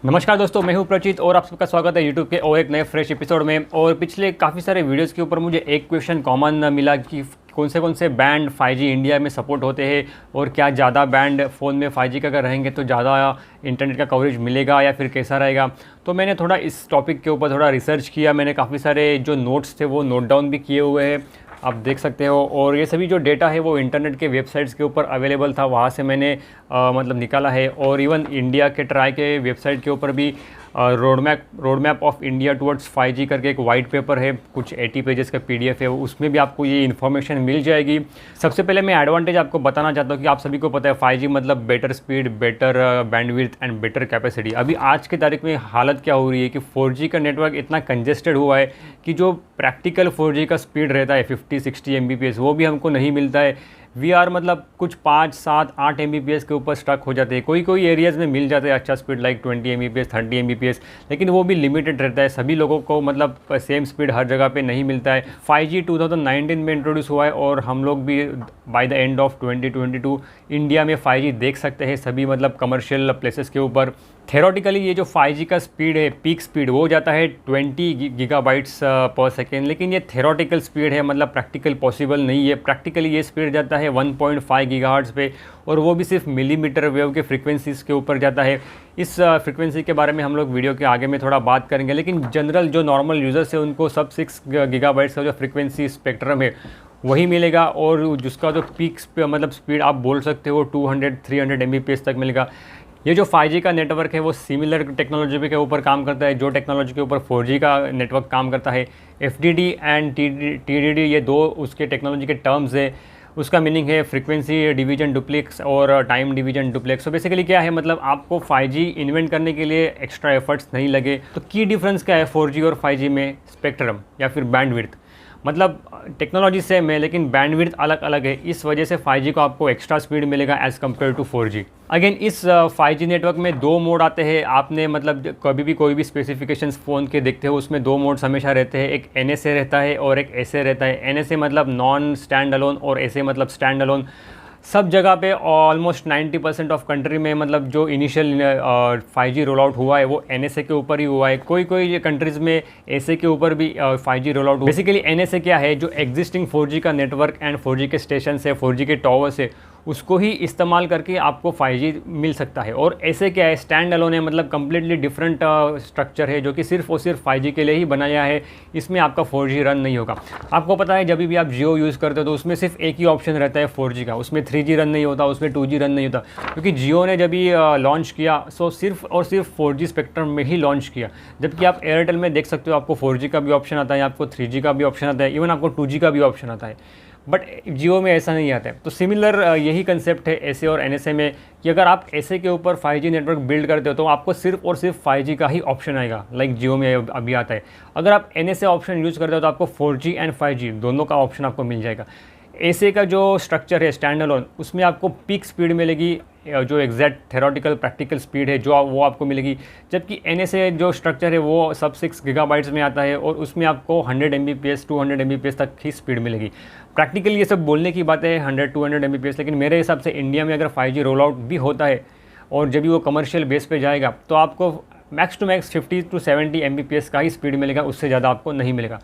नमस्कार दोस्तों, मैं हूं प्रचित और आप सबका स्वागत है यूट्यूब के और एक नए फ्रेश एपिसोड में। और पिछले काफ़ी सारे वीडियोस के ऊपर मुझे एक क्वेश्चन कॉमन मिला कि कौन से बैंड 5G इंडिया में सपोर्ट होते हैं और क्या ज़्यादा बैंड फ़ोन में 5G का अगर रहेंगे तो ज़्यादा इंटरनेट का कवरेज मिलेगा या फिर कैसा रहेगा। तो मैंने थोड़ा इस टॉपिक के ऊपर थोड़ा रिसर्च किया। मैंने काफ़ी सारे जो नोट्स थे वो नोट डाउन भी किए हुए हैं, आप देख सकते हो। और ये सभी जो डेटा है वो इंटरनेट के वेबसाइट्स के ऊपर अवेलेबल था, वहाँ से मैंने मतलब निकाला है। और इवन इंडिया के ट्राई के वेबसाइट के ऊपर भी road map of India towards 5G करके एक वाइट पेपर है, कुछ 80 पेजेस का PDF है, उसमें भी आपको ये इन्फॉर्मेशन मिल जाएगी। सबसे पहले मैं एडवांटेज आपको बताना चाहता हूँ कि आप सभी को पता है 5G मतलब better speed, better bandwidth and better capacity. अभी आज के तारीख में हालत क्या हो रही है कि 4G का नेटवर्क इतना कंजेस्टेड हुआ है कि जो प्रैक्टिकल 4G का स्पीड रहता है 50-60 Mbps वो भी हमको नहीं मिलता है। VR मतलब कुछ 5, 7, 8 Mbps के ऊपर स्टक हो जाते हैं। कोई एरियाज़ में मिल जाते हैं अच्छा स्पीड लाइक 20 Mbps, 30 Mbps, लेकिन वो भी लिमिटेड रहता है। सभी लोगों को मतलब सेम स्पीड हर जगह पे नहीं मिलता है। 5G 2019 में इंट्रोड्यूस हुआ है और हम लोग भी by the end of 2022 India में 5G देख सकते हैं सभी मतलब कमर्शियल प्लेसेस के ऊपर। थेरोटिकली ये जो 5G का स्पीड है, पीक स्पीड, वो जाता है 20 गीगाबाइट्स पर सेकेंड, लेकिन ये थेरोटिकल स्पीड है, मतलब प्रैक्टिकल पॉसिबल नहीं है। प्रैक्टिकली ये स्पीड जाता है 1.5 गीगाहर्ट्ज़ पे, और वो भी सिर्फ मिलीमीटर वेव के फ्रीक्वेंसीज़ के ऊपर जाता है। इस फ्रीक्वेंसी के बारे में हम लोग वीडियो के आगे में थोड़ा बात करेंगे, लेकिन जनरल जो नॉर्मल यूज़र्स है उनको सब 6 गीगाबाइट्स का जो फ्रीक्वेंसी स्पेक्ट्रम है वही मिलेगा, और जिसका जो पीक मतलब स्पीड आप बोल सकते हो 200-300 Mbps तक मिलेगा। ये जो 5G का नेटवर्क है वो सिमिलर टेक्नोलॉजी के ऊपर काम करता है जो टेक्नोलॉजी के ऊपर 4G का नेटवर्क काम करता है। FDD एंड TDD ये दो उसके टेक्नोलॉजी के टर्म्स है। उसका मीनिंग है फ्रीक्वेंसी डिवीजन डुप्लेक्स और टाइम डिवीजन डुप्लेक्स। तो बेसिकली क्या है, मतलब आपको 5G इन्वेंट करने के लिए एक्स्ट्रा एफर्ट्स नहीं लगे। तो की डिफरेंस क्या है 4G और 5G में? स्पेक्ट्रम या फिर बैंडविड्थ। मतलब टेक्नोलॉजी सेम है लेकिन बैंडविड्थ अलग अलग है, इस वजह से 5G को आपको एक्स्ट्रा स्पीड मिलेगा as compare to 4G। Again इस 5G नेटवर्क में 2 मोड आते हैं। आपने मतलब कभी भी कोई भी स्पेसिफिकेशंस फ़ोन के देखते हो उसमें 2 मोड्स हमेशा रहते हैं, एक NSA रहता है और एक SA रहता है। NSA मतलब नॉन स्टैंड अलोन और SA मतलब स्टैंड अलोन। सब जगह पे ऑलमोस्ट 90% ऑफ कंट्री में मतलब जो इनिशियल 5G रोल आउट हुआ है वो NSA के ऊपर ही हुआ है। कोई कंट्रीज़ में SA के ऊपर भी 5G रोल आउट हुआ। बेसिकली NSA क्या है, जो एग्जिस्टिंग 4G का नेटवर्क एंड 4G के स्टेशन है, 4G के टॉवर्स है, उसको ही इस्तेमाल करके आपको 5G मिल सकता है। और ऐसे क्या है, स्टैंड अलोन है, मतलब कम्प्लीटली डिफरेंट स्ट्रक्चर है जो कि सिर्फ और सिर्फ 5G के लिए ही बनाया है। इसमें आपका 4G रन नहीं होगा। आपको पता है जब भी आप जियो यूज़ करते हो तो उसमें सिर्फ एक ही ऑप्शन रहता है 4G का, उसमें 3G रन नहीं होता, उसमें 2G रन नहीं होता, क्योंकि जियो ने जब भी लॉन्च किया सो सिर्फ और सिर्फ 4G स्पेक्ट्रम में ही लॉन्च किया। जबकि आप एयरटेल में देख सकते हो आपको 4G का भी ऑप्शन आता है, आपको 3G का भी ऑप्शन आता है, इवन आपको 2G का भी ऑप्शन आता है, बट जियो में ऐसा नहीं आता है। तो सिमिलर यही कंसेप्ट है SA और NSA में कि अगर आप SA के ऊपर 5G नेटवर्क बिल्ड करते हो तो आपको सिर्फ और सिर्फ 5G का ही ऑप्शन आएगा, लाइक जियो में अभी आता है। अगर आप NSA ऑप्शन यूज़ करते हो तो आपको 4G एंड 5G दोनों का ऑप्शन आपको मिल जाएगा। SA का जो स्ट्रक्चर है स्टैंड अलोन, उसमें आपको पीक स्पीड मिलेगी, जो एग्जैक्ट थेरोटिकल प्रैक्टिकल स्पीड है जो वो आपको मिलेगी। जबकि NSA जो स्ट्रक्चर है वो सब 6 गीगाबाइट्स में आता है और उसमें आपको 100 Mbps 200 Mbps तक ही स्पीड मिलेगी। प्रैक्टिकली ये सब बोलने की बातें हैं 100-200 Mbps, लेकिन मेरे हिसाब से इंडिया में अगर 5G रोल आउट भी होता है और जब भी वो कमर्शियल बेस पे जाएगा तो आपको मैक्स टू मैक्स 50-70 Mbps का ही स्पीड मिलेगा, उससे ज़्यादा आपको नहीं मिलेगा।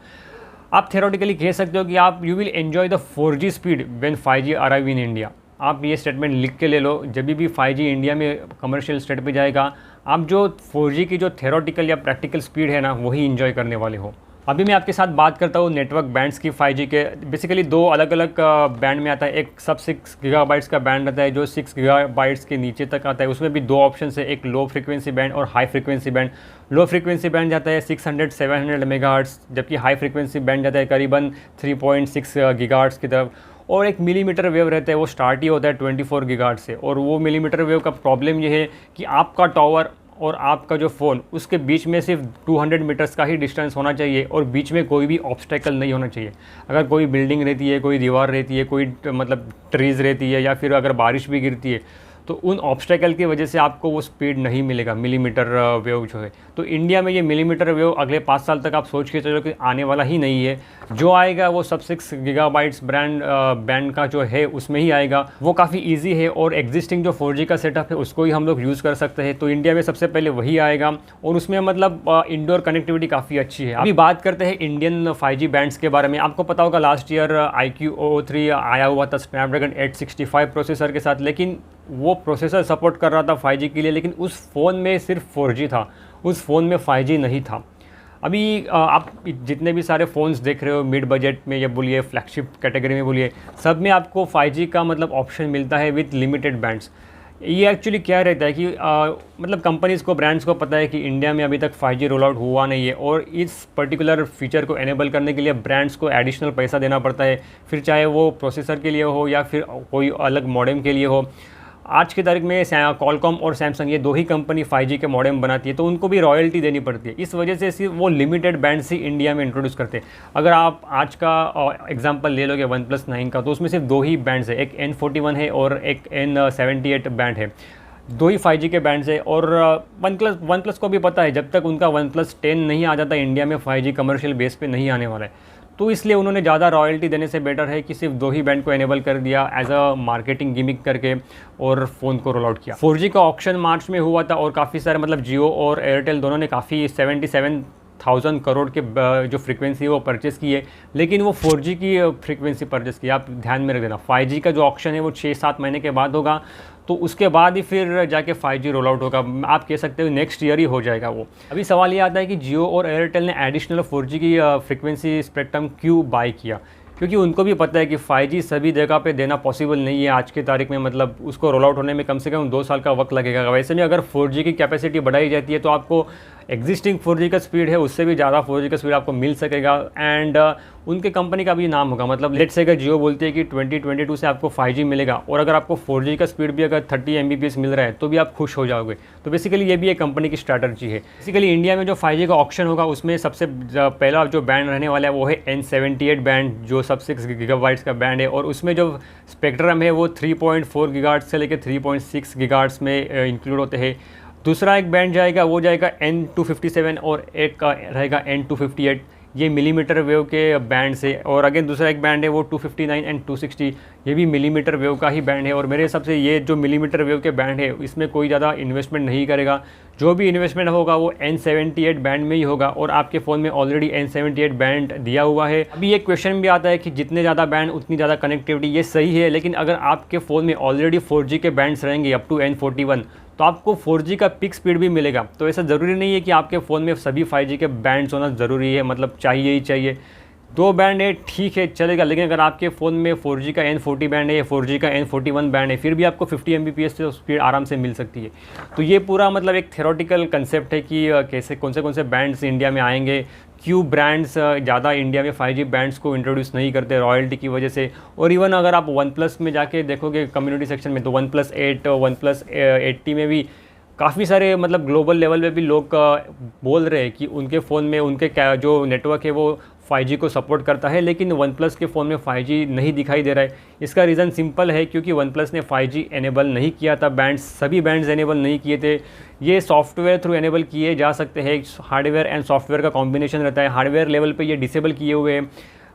आप थेरोटिकली कह सकते हो कि आप you will enjoy the 4G speed when 5G arrive in India. आप ये स्टेटमेंट लिख के ले लो, जब भी 5G इंडिया में कमर्शियल स्टेट पे जाएगा आप जो 4G की जो थेरोटिकल या प्रैक्टिकल स्पीड है ना वही इंजॉय करने वाले हो। अभी मैं आपके साथ बात करता हूँ नेटवर्क बैंड्स की 5G के। बेसिकली 2 अलग अलग बैंड में आता है। एक सब 6 गीगाबाइट्स का बैंड रहता है जो 6 गीगाबाइट्स के नीचे तक आता है। उसमें भी 2 ऑप्शन है, एक लो फ्रीक्वेंसी बैंड और high frequency band. Low frequency band जाता है 600-700 मेगाहर्ट्ज़, जबकि हाई फ्रीक्वेंसी बैंड जाता है करीबन 3.6 गीगाहर्ट्ज़ की तरफ। और एक मिलीमीटर वेव रहता है, वो स्टार्ट ही होता है 24 गीगाहर्ट्ज़ से। और वो मिलीमीटर वेव का प्रॉब्लम ये है कि आपका टावर और आपका जो फ़ोन उसके बीच में सिर्फ 200 मीटर्स का ही डिस्टेंस होना चाहिए और बीच में कोई भी ऑब्स्टेकल नहीं होना चाहिए। अगर कोई बिल्डिंग रहती है, कोई दीवार रहती है, कोई मतलब ट्रीज़ रहती है या फिर अगर बारिश भी गिरती है तो उन ऑब्स्टेकल की वजह से आपको वो स्पीड नहीं मिलेगा मिलीमीटर वेव जो है। तो इंडिया में ये मिलीमीटर वेव अगले 5 साल तक आप सोच के चलो कि आने वाला ही नहीं है। जो आएगा वो सब 6 गीगाबाइट्स बैंड का जो है उसमें ही आएगा। वो काफ़ी ईजी है और एग्जिस्टिंग जो 4G का सेटअप है उसको ही हम लोग यूज़ कर सकते हैं। तो इंडिया में सबसे पहले वही आएगा और उसमें मतलब इंडोर कनेक्टिविटी काफ़ी अच्छी है। अभी बात करते हैं इंडियन 5G बैंड्स के बारे में। आपको पता होगा लास्ट ईयर IQ-OO3 आया हुआ था स्नैपड्रैगन 865 प्रोसेसर के साथ, लेकिन वो प्रोसेसर सपोर्ट कर रहा था 5G के लिए, लेकिन उस फ़ोन में सिर्फ 4G था, उस फ़ोन में 5G नहीं था। अभी आप जितने भी सारे फ़ोन्स देख रहे हो मिड बजट में, या बोलिए फ्लैगशिप कैटेगरी में बोलिए, सब में आपको 5G का मतलब ऑप्शन मिलता है विथ लिमिटेड बैंड्स। ये एक्चुअली क्या रहता है कि मतलब कंपनीज़ को, ब्रांड्स को पता है कि इंडिया में अभी तक 5G रोल आउट हुआ नहीं है और इस पर्टिकुलर फीचर को एनेबल करने के लिए ब्रांड्स को एडिशनल पैसा देना पड़ता है, फिर चाहे वो प्रोसेसर के लिए हो या फिर कोई अलग मॉडेम के लिए हो। आज की तारीख में कॉलकॉम और सैमसंग, ये 2 ही कंपनी 5G के मॉडेम बनाती है, तो उनको भी रॉयल्टी देनी पड़ती है। इस वजह से सिर्फ वो लिमिटेड बैंड्स ही इंडिया में इंट्रोड्यूस करते हैं। अगर आप आज का एग्जांपल ले लोगे OnePlus 9 का, तो उसमें सिर्फ 2 ही बैंड्स है, एक N41 है और एक N78 बैंड है, 2 ही 5G के बैंड्स है। और OnePlus को भी पता है जब तक उनका OnePlus 10 नहीं आ जाता इंडिया में 5G कमर्शियल बेस पे नहीं आने वाला है। तो इसलिए उन्होंने ज़्यादा रॉयल्टी देने से बेटर है कि सिर्फ 2 ही बैंड को एनेबल कर दिया एज अ मार्केटिंग गिमिक करके और फ़ोन को रोल आउट किया। 4G का ऑक्शन मार्च में हुआ था और काफ़ी सारे मतलब जियो और एयरटेल दोनों ने काफ़ी 77,000 करोड़ के जो फ्रीक्वेंसी है वो परचेस की है, लेकिन वो 4G की फ्रीक्वेंसी परचेस की। आप ध्यान में रख देना, 5G का जो ऑक्शन है वो 6-7 महीने के बाद होगा, तो उसके बाद ही फिर जाके 5G रोल आउट होगा। आप कह सकते हो नेक्स्ट ईयर ही हो जाएगा वो। अभी सवाल ये आता है कि जियो और एयरटेल ने एडिशनल 4G की फ्रीक्वेंसी स्पेक्ट्रम क्यों बाय किया, क्योंकि उनको भी पता है कि 5G सभी जगह पे देना पॉसिबल नहीं है आज की तारीख में। मतलब उसको रोल आउट होने में कम से कम 2 साल का वक्त लगेगा। वैसे में अगर 4G की कैपेसिटी बढ़ाई जाती है तो आपको एग्जिस्टिंग 4G का स्पीड है उससे भी ज़्यादा 4G का स्पीड आपको मिल सकेगा। एंड उनके कंपनी का भी नाम होगा। मतलब लेट्स से अगर जियो बोलती है कि 2022 से आपको 5G मिलेगा और अगर आपको 4G का स्पीड भी अगर 30 Mbps मिल रहा है तो भी आप खुश हो जाओगे। तो बेसिकली ये भी एक कंपनी की स्ट्रैटेजी है। बेसिकली इंडिया में जो 5G का ऑप्शन होगा उसमें सबसे पहला जो बैंड रहने वाला है वो है N78 बैंड, जो सब 6 गीगाबाइट्स का बैंड है और उसमें जो स्पेक्ट्रम है वो 3.4 गीगाहर्ट्ज़ से लेकर 3.6 गीगाहर्ट्ज़ में इंक्लूड होते हैं। दूसरा एक बैंड जाएगा वो जाएगा N257 और एक का रहेगा N258, ये मिलीमीटर वेव के बैंड से। और अगेन दूसरा एक बैंड है वो 259 एंड 260, ये भी मिलीमीटर वेव का ही बैंड है। और मेरे हिसाब से ये जो मिलीमीटर वेव के बैंड है इसमें कोई ज़्यादा इन्वेस्टमेंट नहीं करेगा। जो भी इन्वेस्टमेंट होगा वो N78 बैंड में ही होगा और आपके फ़ोन में ऑलरेडी N78 बैंड दिया हुआ है। अभी एक क्वेश्चन भी आता है कि जितने ज़्यादा बैंड उतनी ज़्यादा कनेक्टिविटी, ये सही है, लेकिन अगर आपके फ़ोन में ऑलरेडी 4G के बैंड्स रहेंगे अप टू N41 तो आपको 4G का पिक स्पीड भी मिलेगा। तो ऐसा ज़रूरी नहीं है कि आपके फ़ोन में सभी 5G के बैंड्स होना ज़रूरी है, मतलब चाहिए ही चाहिए। 2 बैंड है ठीक है चलेगा, लेकिन अगर आपके फ़ोन में 4G का N40 बैंड है या 4G का N41 बैंड है फिर भी आपको 50 Mbps से स्पीड आराम से मिल सकती है। तो ये पूरा मतलब एक थ्योरेटिकल कंसेप्ट है कि कैसे कौन से बैंड्स इंडिया में आएंगे, क्यों ब्रांड्स ज़्यादा इंडिया में 5G बैंड्स को इंट्रोड्यूस नहीं करते रॉयल्टी की वजह से। और इवन अगर आप OnePlus में जाके देखोगे कम्युनिटी सेक्शन में तो OnePlus 8 OnePlus 80 में भी काफ़ी सारे मतलब ग्लोबल लेवल पे भी लोग बोल रहे हैं कि उनके फ़ोन में उनके जो नेटवर्क है वो 5G को सपोर्ट करता है, लेकिन OnePlus के फ़ोन में 5G नहीं दिखाई दे रहा है। इसका रीज़न सिंपल है, क्योंकि OnePlus ने 5G एनेबल नहीं किया था, सभी बैंड्स एनेबल नहीं किए थे। ये सॉफ्टवेयर थ्रू एनेबल किए जा सकते हैं, हार्डवेयर एंड सॉफ्टवेयर का कॉम्बिनेशन रहता है। हार्डवेयर लेवल पर ये डिसेबल किए हुए हैं।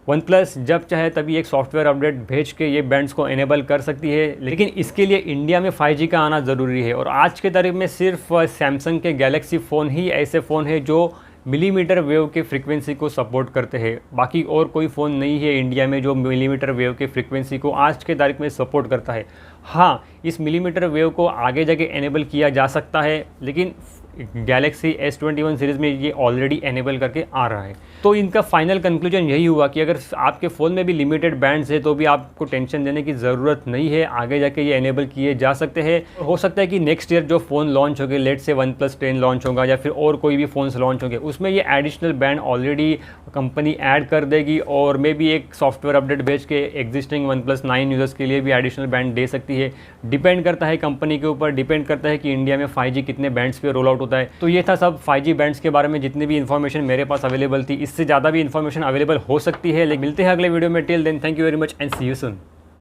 OnePlus जब चाहे तभी एक सॉफ्टवेयर अपडेट भेज के ये बैंड्स को एनेबल कर सकती है, लेकिन इसके लिए इंडिया में 5G का आना ज़रूरी है। और आज के तारीख में सिर्फ सैमसंग के गैलेक्सी फ़ोन ही ऐसे फ़ोन है जो मिलीमीटर वेव के फ्रीक्वेंसी को सपोर्ट करते हैं। बाकी और कोई फ़ोन नहीं है इंडिया में जो मिलीमीटर वेव के फ्रीक्वेंसी को आज के तारीख में सपोर्ट करता है। हाँ, इस मिलीमीटर वेव को आगे जाके एनेबल किया जा सकता है, लेकिन गैलेक्सी S21 सीरीज़ में ये ऑलरेडी एनेबल करके आ रहा है। तो इनका फाइनल कंक्लूजन यही हुआ कि अगर आपके फ़ोन में भी लिमिटेड बैंड्स है तो भी आपको टेंशन देने की ज़रूरत नहीं है, आगे जाके ये एनेबल किए जा सकते हैं। हो सकता है कि नेक्स्ट ईयर जो फ़ोन लॉन्च होंगे, लेट से OnePlus 10 लॉन्च होगा या फिर और कोई भी फ़ोन्स लॉन्च होंगे, उसमें ये additional band already company add कर देगी और मे भी एक सॉफ्टवेयर अपडेट भेज के एग्जिस्टिंग OnePlus 9 यूज़र्स के लिए भी एडिशनल बैंड दे सकती है। डिपेंड करता है कंपनी के ऊपर, डिपेंड करता है कि इंडिया में 5G कितने बैंड्स पे रोल आउट होता है। तो ये था सब 5G बैंड्स के बारे में जितनी भी इन्फॉर्मेशन मेरे पास अवेलेबल थी। इससे ज़्यादा भी इन्फॉर्मेशन अवेलेबल हो सकती है, लेकिन मिलते हैं अगले वीडियो में। Till then thank you very much and see you soon.